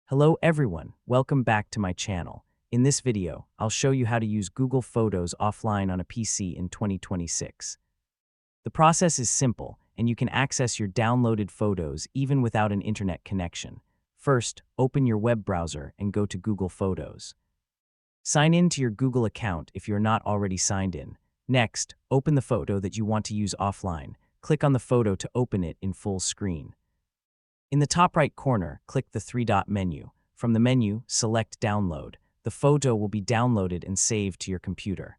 Hello everyone, welcome back to my channel. In this video, I'll show you how to use Google Photos offline on a PC in 2026. The process is simple, and you can access your downloaded photos even without an internet connection. First, open your web browser and go to Google Photos. Sign in to your Google account if you're not already signed in. Next, open the photo that you want to use offline. Click on the photo to open it in full screen. In the top right corner, click the three-dot menu. From the menu, select Download. The photo will be downloaded and saved to your computer.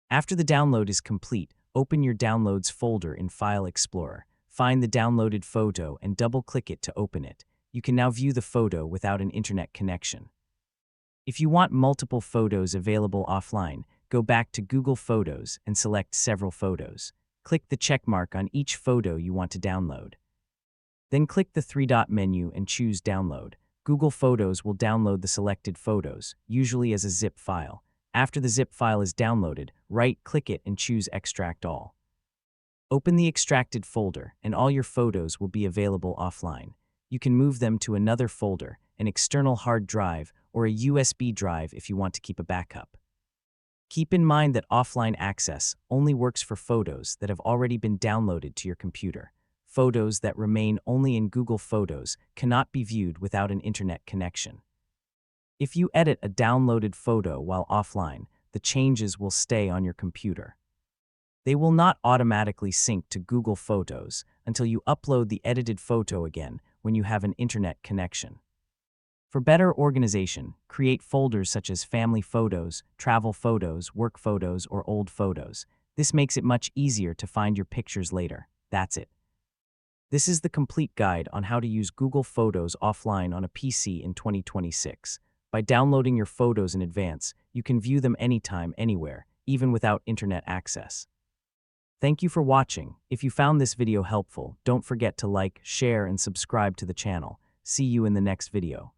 After the download is complete, open your Downloads folder in File Explorer. Find the downloaded photo and double-click it to open it. You can now view the photo without an internet connection. If you want multiple photos available offline, go back to Google Photos and select Several Photos. Click the check mark on each photo you want to download. Then click the three-dot menu and choose Download. Google Photos will download the selected photos, usually as a zip file. After the zip file is downloaded, right-click it and choose Extract All. Open the extracted folder, and all your photos will be available offline. You can move them to another folder, an external hard drive, or a USB drive if you want to keep a backup. Keep in mind that offline access only works for photos that have already been downloaded to your computer. Photos that remain only in Google Photos cannot be viewed without an internet connection. If you edit a downloaded photo while offline, the changes will stay on your computer. They will not automatically sync to Google Photos until you upload the edited photo again when you have an internet connection. For better organization, create folders such as Family Photos, Travel Photos, Work Photos, or Old Photos. This makes it much easier to find your pictures later. That's it. This is the complete guide on how to use Google Photos offline on a PC in 2026. By downloading your photos in advance, you can view them anytime, anywhere, even without internet access. Thank you for watching. If you found this video helpful, don't forget to like, share, and subscribe to the channel. See you in the next video.